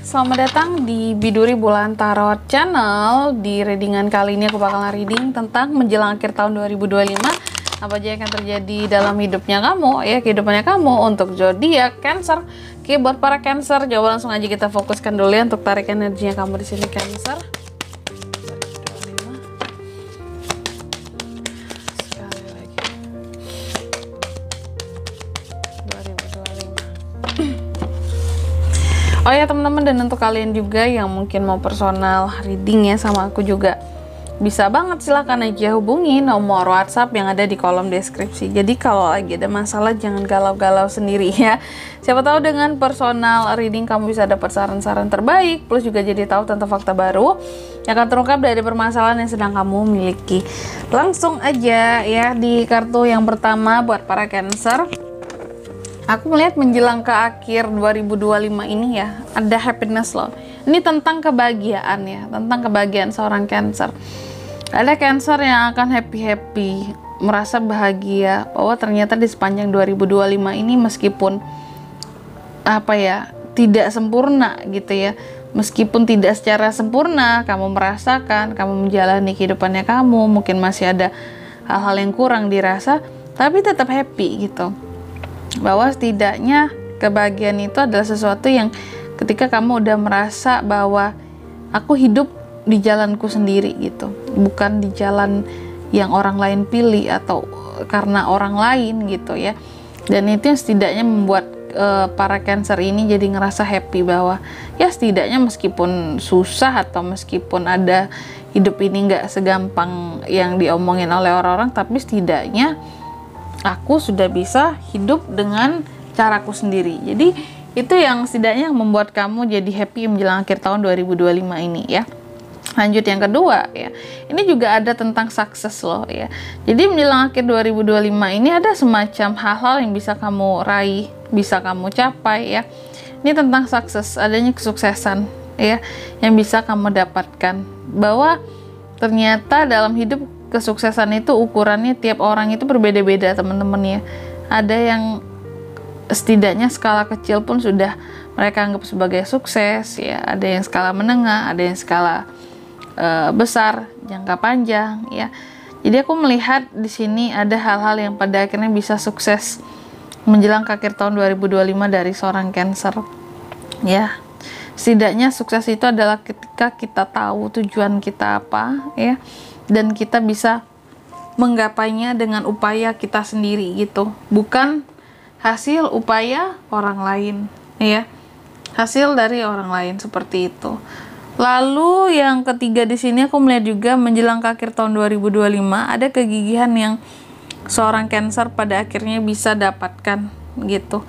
Selamat datang di Biduri Bulan Tarot Channel. Di readingan kali ini aku bakalan reading tentang menjelang akhir tahun 2025, apa aja yang akan terjadi dalam hidupnya kamu, ya, kehidupannya kamu untuk zodiak Cancer. Oke, buat para Cancer, coba langsung aja kita fokuskan dulu ya untuk tarik energinya kamu di sini, Cancer. Oh ya teman-teman, dan untuk kalian juga yang mungkin mau personal reading ya sama aku juga, bisa banget, silahkan aja hubungi nomor WhatsApp yang ada di kolom deskripsi. Jadi kalau lagi ada masalah jangan galau-galau sendiri ya. Siapa tahu dengan personal reading kamu bisa dapat saran-saran terbaik, plus juga jadi tahu tentang fakta baru yang akan terungkap dari permasalahan yang sedang kamu miliki. Langsung aja ya di kartu yang pertama buat para Cancer. Aku melihat menjelang ke akhir 2025 ini ya, ada happiness loh. Ini tentang kebahagiaan ya, tentang kebahagiaan seorang Cancer. Ada Cancer yang akan happy-happy, merasa bahagia bahwa ternyata di sepanjang 2025 ini meskipun apa ya, tidak sempurna gitu ya. Meskipun tidak secara sempurna, kamu merasakan, kamu menjalani kehidupannya kamu, mungkin masih ada hal-hal yang kurang dirasa, tapi tetap happy gitu. Bahwa setidaknya kebahagiaan itu adalah sesuatu yang ketika kamu udah merasa bahwa aku hidup di jalanku sendiri gitu, bukan di jalan yang orang lain pilih atau karena orang lain gitu ya. Dan itu yang setidaknya membuat para Cancer ini jadi ngerasa happy bahwa ya setidaknya meskipun susah atau meskipun ada hidup ini nggak segampang yang diomongin oleh orang-orang, tapi setidaknya aku sudah bisa hidup dengan caraku sendiri. Jadi itu yang setidaknya membuat kamu jadi happy menjelang akhir tahun 2025 ini ya. Lanjut yang kedua ya. Ini juga ada tentang sukses loh ya. Jadi menjelang akhir 2025 ini ada semacam hal-hal yang bisa kamu raih, bisa kamu capai ya. Ini tentang sukses, adanya kesuksesan ya yang bisa kamu dapatkan. Bahwa ternyata dalam hidup kesuksesan itu ukurannya tiap orang itu berbeda-beda teman-teman ya. Ada yang setidaknya skala kecil pun sudah mereka anggap sebagai sukses ya. Ada yang skala menengah, ada yang skala besar, jangka panjang ya. Jadi aku melihat di sini ada hal-hal yang pada akhirnya bisa sukses menjelang ke akhir tahun 2025 dari seorang Cancer ya. Setidaknya sukses itu adalah ketika kita tahu tujuan kita apa ya, dan kita bisa menggapainya dengan upaya kita sendiri gitu, bukan hasil upaya orang lain ya, hasil dari orang lain seperti itu. Lalu yang ketiga di sini aku melihat juga menjelang ke akhir tahun 2025 ada kegigihan yang seorang Cancer pada akhirnya bisa dapatkan gitu.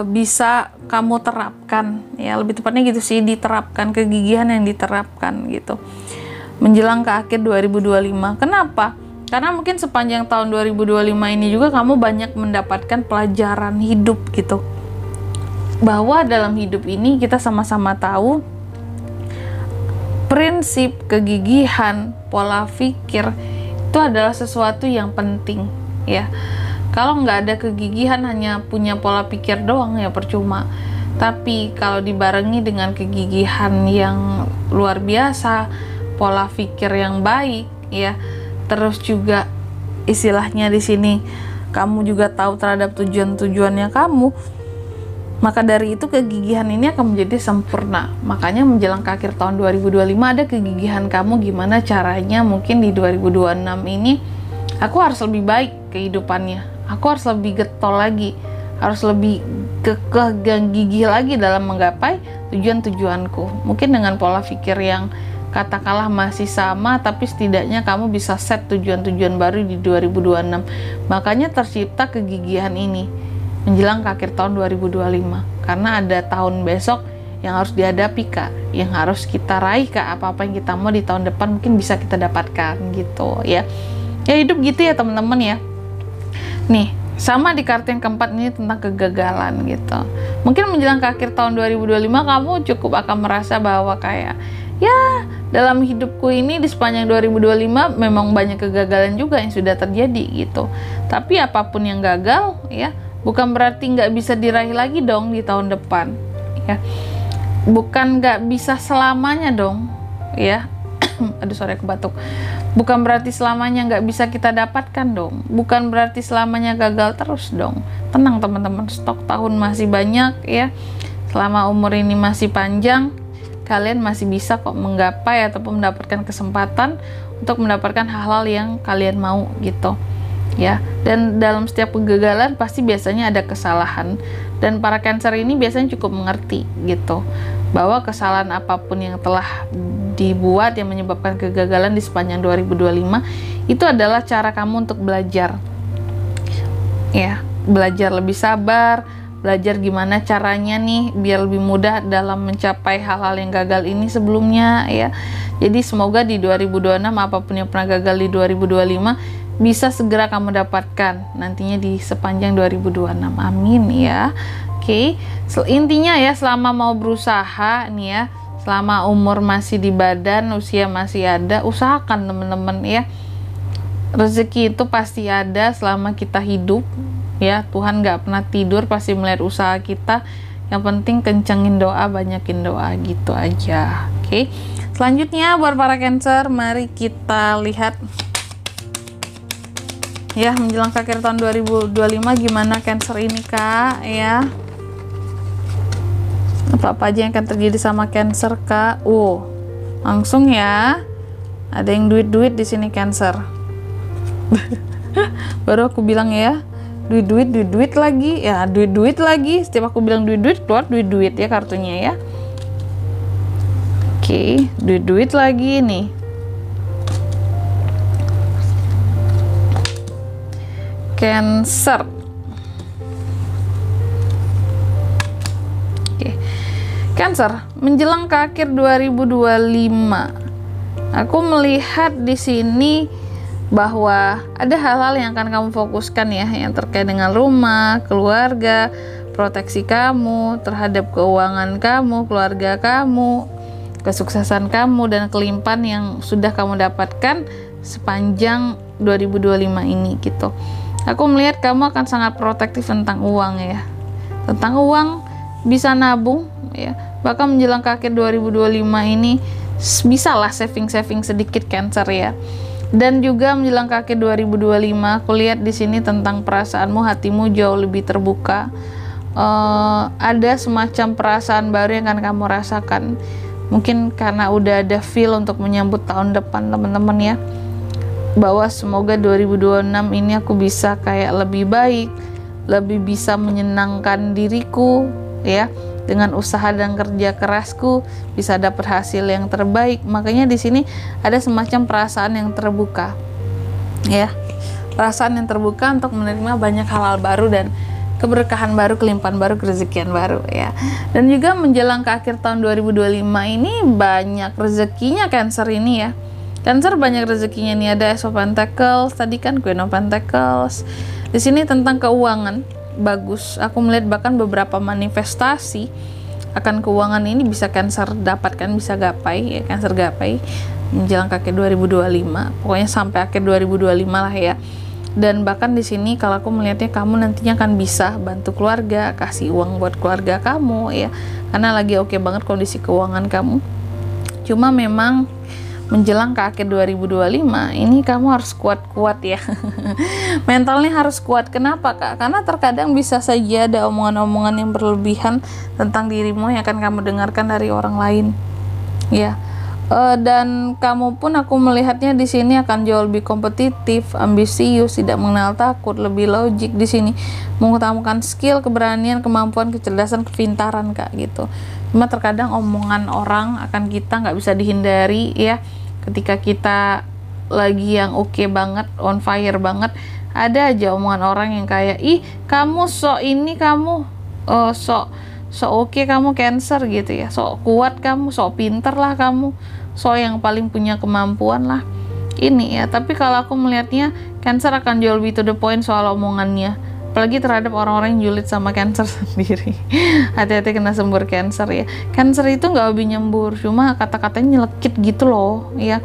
Bisa kamu terapkan ya, lebih tepatnya gitu sih, diterapkan, kegigihan yang diterapkan gitu menjelang ke akhir 2025. Kenapa? Karena mungkin sepanjang tahun 2025 ini juga kamu banyak mendapatkan pelajaran hidup gitu, bahwa dalam hidup ini kita sama-sama tahu prinsip, kegigihan, pola pikir itu adalah sesuatu yang penting ya. Kalau nggak ada kegigihan, hanya punya pola pikir doang ya percuma. Tapi kalau dibarengi dengan kegigihan yang luar biasa, pola pikir yang baik ya, terus juga istilahnya di sini kamu juga tahu terhadap tujuan-tujuannya kamu, maka dari itu kegigihan ini akan menjadi sempurna. Makanya menjelang ke akhir tahun 2025 ada kegigihan kamu gimana caranya mungkin di 2026 ini aku harus lebih baik kehidupannya. Aku harus lebih getol lagi, harus lebih kekeh dan gigih lagi dalam menggapai tujuan-tujuanku. Mungkin dengan pola pikir yang katakanlah masih sama, tapi setidaknya kamu bisa set tujuan-tujuan baru di 2026. Makanya tercipta kegigihan ini menjelang ke akhir tahun 2025. Karena ada tahun besok yang harus dihadapi Kak, yang harus kita raih Kak, apa-apa yang kita mau di tahun depan mungkin bisa kita dapatkan gitu ya. Ya hidup gitu ya teman-teman ya. Nih, sama di kartu yang keempat ini tentang kegagalan gitu. Mungkin menjelang ke akhir tahun 2025 kamu cukup akan merasa bahwa kayak ya dalam hidupku ini di sepanjang 2025 memang banyak kegagalan juga yang sudah terjadi gitu. Tapi apapun yang gagal ya bukan berarti nggak bisa diraih lagi dong di tahun depan ya. bukan nggak bisa selamanya dong ya. Aduh sorry aku batuk. Bukan berarti selamanya nggak bisa kita dapatkan dong, bukan berarti selamanya gagal terus dong. Tenang teman-teman, stok tahun masih banyak ya, selama umur ini masih panjang, kalian masih bisa kok menggapai ataupun mendapatkan kesempatan untuk mendapatkan hal-hal yang kalian mau gitu ya. Dan dalam setiap kegagalan pasti biasanya ada kesalahan, dan para Cancer ini biasanya cukup mengerti gitu bahwa kesalahan apapun yang telah dibuat yang menyebabkan kegagalan di sepanjang 2025 itu adalah cara kamu untuk belajar ya, belajar lebih sabar, belajar gimana caranya nih biar lebih mudah dalam mencapai hal-hal yang gagal ini sebelumnya ya. Jadi semoga di 2026 apapun yang pernah gagal di 2025 bisa segera kamu dapatkan nantinya di sepanjang 2026, amin ya. Oke, intinya ya, selama mau berusaha nih ya, selama umur masih di badan, usia masih ada, usahakan teman-teman ya. Rezeki itu pasti ada selama kita hidup ya. Tuhan gak pernah tidur, pasti melihat usaha kita. Yang penting kencengin doa, banyakin doa, gitu aja. Oke, selanjutnya buat para Cancer, mari kita lihat ya menjelang ke akhir tahun 2025 gimana Cancer ini Kak ya. Apa aja yang akan terjadi sama Cancer Kak? Langsung ya, ada yang duit-duit di sini Cancer. Baru aku bilang ya, duit-duit lagi ya, duit-duit lagi. Setiap aku bilang duit-duit, keluar duit-duit ya kartunya ya. Oke, duit-duit lagi nih. Cancer. Cancer, menjelang ke akhir 2025, aku melihat di sini bahwa ada hal-hal yang akan kamu fokuskan ya, yang terkait dengan rumah, keluarga, proteksi kamu terhadap keuangan kamu, keluarga kamu, kesuksesan kamu, dan kelimpahan yang sudah kamu dapatkan sepanjang 2025 ini gitu. Aku melihat kamu akan sangat protektif tentang uang ya, tentang uang, bisa nabung ya. Bahkan menjelang ke akhir 2025 ini bisa lah saving sedikit Cancer ya. Dan juga menjelang ke akhir 2025 aku lihat di sini tentang perasaanmu, hatimu jauh lebih terbuka. Ada semacam perasaan baru yang akan kamu rasakan. Mungkin karena udah ada feel untuk menyambut tahun depan teman-teman ya, bahwa semoga 2026 ini aku bisa kayak lebih baik, lebih bisa menyenangkan diriku ya. Dengan usaha dan kerja kerasku bisa dapat hasil yang terbaik. Makanya di sini ada semacam perasaan yang terbuka ya, perasaan yang terbuka untuk menerima banyak hal-hal baru dan keberkahan baru, kelimpahan baru, kerezekian baru ya. Dan juga menjelang ke akhir tahun 2025 ini banyak rezekinya Cancer ini ya. Cancer banyak rezekinya nih, ada Ace of Pentacles, tadi kan Queen of Pentacles. Di sini tentang keuangan bagus. Aku melihat bahkan beberapa manifestasi akan keuangan ini bisa Cancer dapatkan, bisa gapai ya, Cancer gapai menjelang ke akhir 2025. Pokoknya sampai akhir 2025 lah ya. Dan bahkan di sini kalau aku melihatnya kamu nantinya akan bisa bantu keluarga, kasih uang buat keluarga kamu ya. Karena lagi oke banget kondisi keuangan kamu. Cuma memang menjelang ke akhir 2025 ini kamu harus kuat-kuat ya. Mentalnya harus kuat. Kenapa Kak? Karena terkadang bisa saja ada omongan-omongan yang berlebihan tentang dirimu yang akan kamu dengarkan dari orang lain ya. Dan kamu pun aku melihatnya di sini akan jauh lebih kompetitif, ambisius, tidak mengenal takut, lebih logik di sini, mengutamakan skill, keberanian, kemampuan, kecerdasan, kepintaran Kak gitu. Cuma terkadang omongan orang akan kita nggak bisa dihindari ya. Ketika kita lagi yang oke banget, on fire banget, ada aja omongan orang yang kayak, ih kamu sok ini, kamu sok oke kamu Cancer gitu ya, sok kuat kamu, sok pinter lah kamu, sok yang paling punya kemampuan lah ini ya. Tapi kalau aku melihatnya Cancer akan jauh lebih to the point soal omongannya, apalagi terhadap orang-orang yang julid sama Cancer sendiri. Hati-hati kena sembur Cancer ya. Cancer itu nggak hobi nyembur, cuma kata-katanya nyelekit gitu loh ya.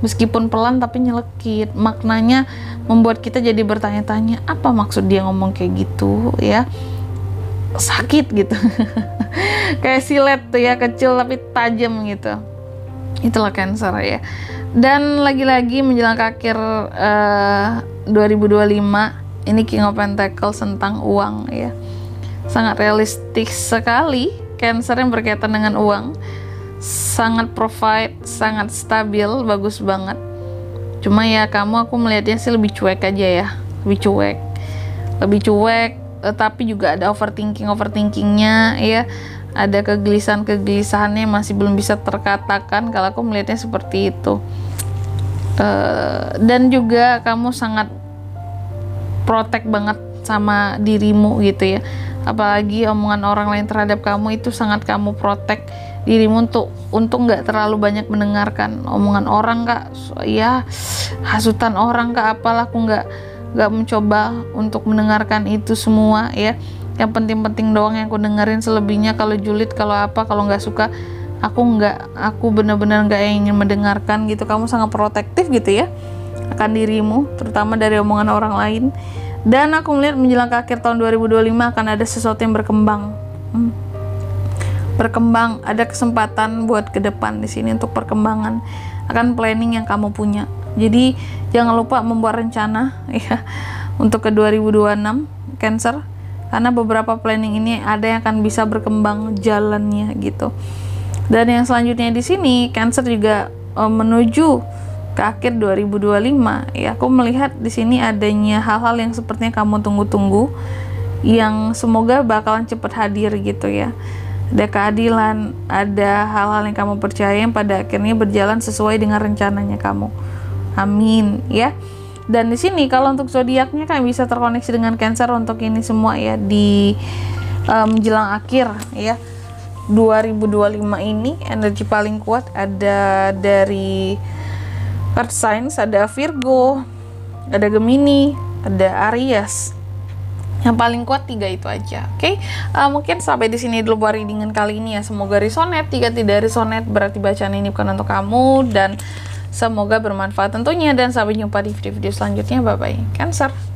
Meskipun pelan tapi nyelekit, maknanya membuat kita jadi bertanya-tanya apa maksud dia ngomong kayak gitu ya. sakit gitu. Kayak silet tuh ya, kecil tapi tajam gitu. Itulah Cancer ya. Dan lagi-lagi menjelang ke akhir 2025, ini King of Pentacles tentang uang ya. Sangat realistis sekali Cancer yang berkaitan dengan uang. Sangat provide, sangat stabil, bagus banget. Cuma ya aku melihatnya sih lebih cuek aja ya. Lebih cuek, tapi juga ada overthinkingnya ya. Ada kegelisahannya masih belum bisa terkatakan, kalau aku melihatnya seperti itu. Dan juga kamu sangat protect banget sama dirimu gitu ya. Apalagi omongan orang lain terhadap kamu itu sangat kamu protect dirimu untuk nggak terlalu banyak mendengarkan omongan orang kak, ya hasutan orang kak, apalah. Aku nggak mencoba untuk mendengarkan itu semua ya. Yang penting-penting doang yang aku dengerin, selebihnya kalau julid, kalau apa, kalau nggak suka aku benar-benar nggak ingin mendengarkan gitu. Kamu sangat protektif gitu ya akan dirimu, terutama dari omongan orang lain. Dan aku melihat menjelang ke akhir tahun 2025 akan ada sesuatu yang berkembang. Ada kesempatan buat ke depan di sini untuk perkembangan, akan planning yang kamu punya. Jadi jangan lupa membuat rencana ya untuk ke 2026 Cancer, karena beberapa planning ini ada yang akan bisa berkembang jalannya gitu. Dan yang selanjutnya di sini Cancer juga menuju ke akhir 2025 ya. Aku melihat di sini adanya hal-hal yang sepertinya kamu tunggu-tunggu, yang semoga bakalan cepat hadir gitu ya. Ada keadilan, ada hal-hal yang kamu percaya yang pada akhirnya berjalan sesuai dengan rencananya kamu. Amin ya. Dan di sini kalau untuk zodiaknya kan bisa terkoneksi dengan Cancer untuk ini semua ya di menjelang akhir ya 2025 ini. Energi paling kuat ada dari Earth signs, ada Virgo, ada Gemini, ada Aries. Yang paling kuat 3 itu aja, oke? Mungkin sampai di sini dulu buat readingan kali ini ya. Semoga resonate. Jika tidak resonate berarti bacaan ini bukan untuk kamu, dan semoga bermanfaat tentunya. Dan sampai jumpa di video-video selanjutnya. Bye bye Cancer.